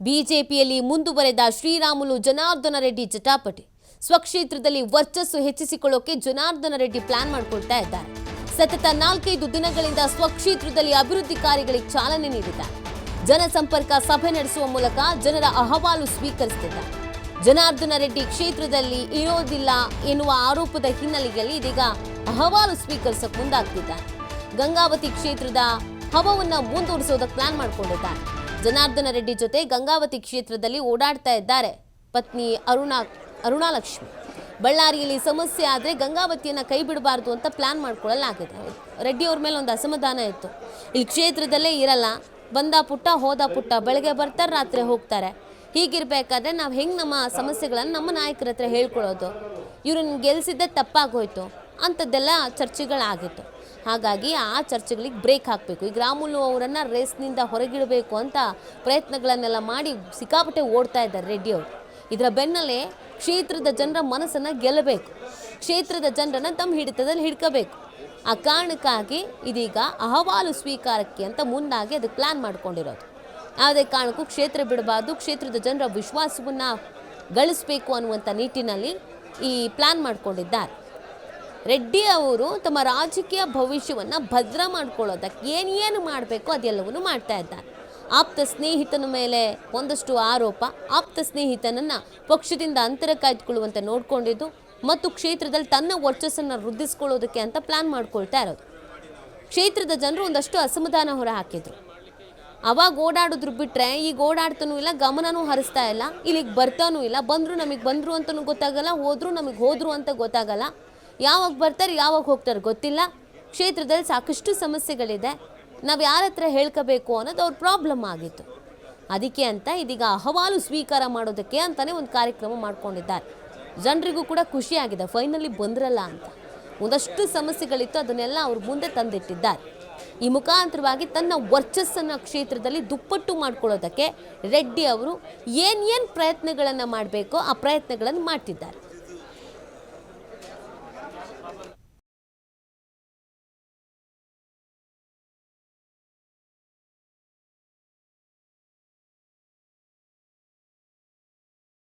ಬಿಜೆಪಿಯಲ್ಲಿ ಮುಂದುವರೆದ ಶ್ರೀರಾಮುಲು ಜನಾರ್ದನ ರೆಡ್ಡಿ ಜಟಾಪಟಿ. ಸ್ವಕ್ಷೇತ್ರದಲ್ಲಿ ವರ್ಚಸ್ಸು ಹೆಚ್ಚಿಸಿಕೊಳ್ಳೋಕೆ ಜನಾರ್ದನ ರೆಡ್ಡಿ ಪ್ಲಾನ್ ಮಾಡಿಕೊಳ್ತಾ ಇದ್ದಾರೆ. ಸತತ 4-5 ದಿನಗಳಿಂದ ಸ್ವಕ್ಷೇತ್ರದಲ್ಲಿ ಅಭಿವೃದ್ಧಿ ಕಾರ್ಯಗಳಿಗೆ ಚಾಲನೆ ನೀಡಿದ್ದಾರೆ. ಜನಸಂಪರ್ಕ ಸಭೆ ನಡೆಸುವ ಮೂಲಕ ಜನರ ಅಹವಾಲು ಸ್ವೀಕರಿಸುತ್ತಿದ್ದಾರೆ. ಜನಾರ್ದನ ರೆಡ್ಡಿ ಕ್ಷೇತ್ರದಲ್ಲಿ ಇರೋದಿಲ್ಲ ಎನ್ನುವ ಆರೋಪದ ಹಿನ್ನೆಲೆಯಲ್ಲಿ ಇದೀಗ ಅಹವಾಲು ಸ್ವೀಕರಿಸಕ್ಕೆ ಮುಂದಾಗ್ತಿದ್ದಾರೆ. ಗಂಗಾವತಿ ಕ್ಷೇತ್ರದ ಹವವನ್ನ ಮುಂದುವರಿಸೋದಕ್ಕೆ ಪ್ಲಾನ್ ಮಾಡಿಕೊಂಡಿದ್ದಾರೆ. ಜನಾರ್ದನ ರೆಡ್ಡಿ ಜೊತೆ ಗಂಗಾವತಿ ಕ್ಷೇತ್ರದಲ್ಲಿ ಓಡಾಡ್ತಾ ಇದ್ದಾರೆ ಪತ್ನಿ ಅರುಣಾಲಕ್ಷ್ಮಿ. ಬಳ್ಳಾರಿಯಲ್ಲಿ ಸಮಸ್ಯೆ ಆದರೆ ಗಂಗಾವತಿಯನ್ನು ಕೈ ಬಿಡಬಾರ್ದು ಅಂತ ಪ್ಲಾನ್ ಮಾಡ್ಕೊಳ್ಳಲಾಗಿದೆ. ರೆಡ್ಡಿ ಅವ್ರ ಮೇಲೆ ಒಂದು ಅಸಮಾಧಾನ ಇತ್ತು. ಇಲ್ಲಿ ಕ್ಷೇತ್ರದಲ್ಲೇ ಇರಲ್ಲ, ಬಂದ ಪುಟ್ಟ ಹೋದ ಪುಟ್ಟ, ಬೆಳಗ್ಗೆ ಬರ್ತಾರೆ ರಾತ್ರಿ ಹೋಗ್ತಾರೆ. ಹೀಗಿರಬೇಕಾದ್ರೆ ನಾವು ಹೆಂಗೆ ನಮ್ಮ ಸಮಸ್ಯೆಗಳನ್ನು ನಮ್ಮ ನಾಯಕರ ಹತ್ರ ಹೇಳ್ಕೊಳ್ಳೋದು, ಇವ್ರನ್ನ ಗೆಲ್ಲಿಸಿದ್ದೆ ತಪ್ಪಾಗೋಯ್ತು ಅಂಥದ್ದೆಲ್ಲ ಚರ್ಚೆಗಳಾಗಿತ್ತು. ಹಾಗಾಗಿ ಆ ಚರ್ಚೆಗಳಿಗೆ ಬ್ರೇಕ್ ಹಾಕಬೇಕು. ಈಗ ರಾಮುಲು ಅವರನ್ನು ರೇಸ್ನಿಂದ ಹೊರಗಿಡಬೇಕು ಅಂತ ಪ್ರಯತ್ನಗಳನ್ನೆಲ್ಲ ಮಾಡಿ ಸಿಕ್ಕಾಪಟ್ಟೆ ಓಡ್ತಾ ಇದ್ದಾರೆ ರೆಡ್ಡಿ ಅವರು. ಇದರ ಬೆನ್ನಲ್ಲೇ ಕ್ಷೇತ್ರದ ಜನರ ಮನಸ್ಸನ್ನು ಗೆಲ್ಲಬೇಕು, ಕ್ಷೇತ್ರದ ಜನರನ್ನು ತಮ್ಮ ಹಿಡಿತದಲ್ಲಿ ಹಿಡ್ಕೋಬೇಕು. ಆ ಕಾರಣಕ್ಕಾಗಿ ಇದೀಗ ಅಹವಾಲು ಸ್ವೀಕಾರಕ್ಕೆ ಅಂತ ಮುಂದಾಗಿ ಅದಕ್ಕೆ ಪ್ಲ್ಯಾನ್ ಮಾಡ್ಕೊಂಡಿರೋದು. ಯಾವುದೇ ಕಾರಣಕ್ಕೂ ಕ್ಷೇತ್ರ ಬಿಡಬಾರ್ದು, ಕ್ಷೇತ್ರದ ಜನರ ವಿಶ್ವಾಸವನ್ನು ಗಳಿಸಬೇಕು ಅನ್ನುವಂಥ ನಿಟ್ಟಿನಲ್ಲಿ ಈ ಪ್ಲ್ಯಾನ್ ಮಾಡಿಕೊಂಡಿದ್ದಾರೆ. ರೆಡ್ಡಿ ಅವರು ತಮ್ಮ ರಾಜಕೀಯ ಭವಿಷ್ಯವನ್ನು ಭದ್ರ ಮಾಡ್ಕೊಳ್ಳೋದಕ್ಕೆ ಏನೇನು ಮಾಡಬೇಕು ಅದೆಲ್ಲವನ್ನೂ ಮಾಡ್ತಾ ಇದ್ದಾರೆ. ಆಪ್ತ ಸ್ನೇಹಿತನ ಮೇಲೆ ಒಂದಷ್ಟು ಆರೋಪ, ಆಪ್ತ ಸ್ನೇಹಿತನನ್ನು ಪಕ್ಷದಿಂದ ಅಂತರ ಕಾಯ್ದುಕೊಳ್ಳುವಂತೆ ನೋಡಿಕೊಂಡಿದ್ದು ಮತ್ತು ಕ್ಷೇತ್ರದಲ್ಲಿ ತನ್ನ ವರ್ಚಸ್ಸನ್ನು ವೃದ್ಧಿಸ್ಕೊಳ್ಳೋದಕ್ಕೆ ಅಂತ ಪ್ಲ್ಯಾನ್ ಮಾಡ್ಕೊಳ್ತಾ ಇರೋದು. ಕ್ಷೇತ್ರದ ಜನರು ಒಂದಷ್ಟು ಅಸಮಾಧಾನ ಹೊರ ಹಾಕಿದ್ರು. ಅವಾಗ ಓಡಾಡಿದ್ರು ಬಿಟ್ಟರೆ ಈಗ ಓಡಾಡ್ತಾನೂ ಇಲ್ಲ, ಗಮನನೂ ಹರಿಸ್ತಾ ಇಲ್ಲ, ಇಲ್ಲಿಗೆ ಬರ್ತಾನೂ ಇಲ್ಲ. ಬಂದರು ನಮಗೆ ಬಂದರು ಅಂತಲೂ ಗೊತ್ತಾಗಲ್ಲ, ಹೋದ್ರು ನಮಗೆ ಹೋದರು ಅಂತ ಗೊತ್ತಾಗಲ್ಲ. ಯಾವಾಗ ಬರ್ತಾರೆ ಯಾವಾಗ ಹೋಗ್ತಾರೆ ಗೊತ್ತಿಲ್ಲ. ಕ್ಷೇತ್ರದಲ್ಲಿ ಸಾಕಷ್ಟು ಸಮಸ್ಯೆಗಳಿದೆ, ನಾವು ಯಾರ ಹತ್ರ ಹೇಳ್ಕೋಬೇಕು ಅನ್ನೋದು ಅವ್ರ ಪ್ರಾಬ್ಲಮ್ ಆಗಿತ್ತು. ಅದಕ್ಕೆ ಅಂತ ಇದೀಗ ಅಹವಾಲು ಸ್ವೀಕಾರ ಮಾಡೋದಕ್ಕೆ ಅಂತಲೇ ಒಂದು ಕಾರ್ಯಕ್ರಮ ಮಾಡ್ಕೊಂಡಿದ್ದಾರೆ. ಜನರಿಗೂ ಕೂಡ ಖುಷಿಯಾಗಿದೆ, ಫೈನಲಿ ಬಂದ್ರಲ್ಲ ಅಂತ. ಒಂದಷ್ಟು ಸಮಸ್ಯೆಗಳಿತ್ತು, ಅದನ್ನೆಲ್ಲ ಅವ್ರ ಮುಂದೆ ತಂದಿಟ್ಟಿದ್ದಾರೆ. ಈ ಮುಖಾಂತರವಾಗಿ ತನ್ನ ವರ್ಚಸ್ಸನ್ನು ಕ್ಷೇತ್ರದಲ್ಲಿ ದುಪ್ಪಟ್ಟು ಮಾಡ್ಕೊಳ್ಳೋದಕ್ಕೆ ರೆಡ್ಡಿ ಅವರು ಏನೇನು ಪ್ರಯತ್ನಗಳನ್ನು ಮಾಡಬೇಕೋ ಆ ಪ್ರಯತ್ನಗಳನ್ನು ಮಾಡ್ತಿದ್ದಾರೆ.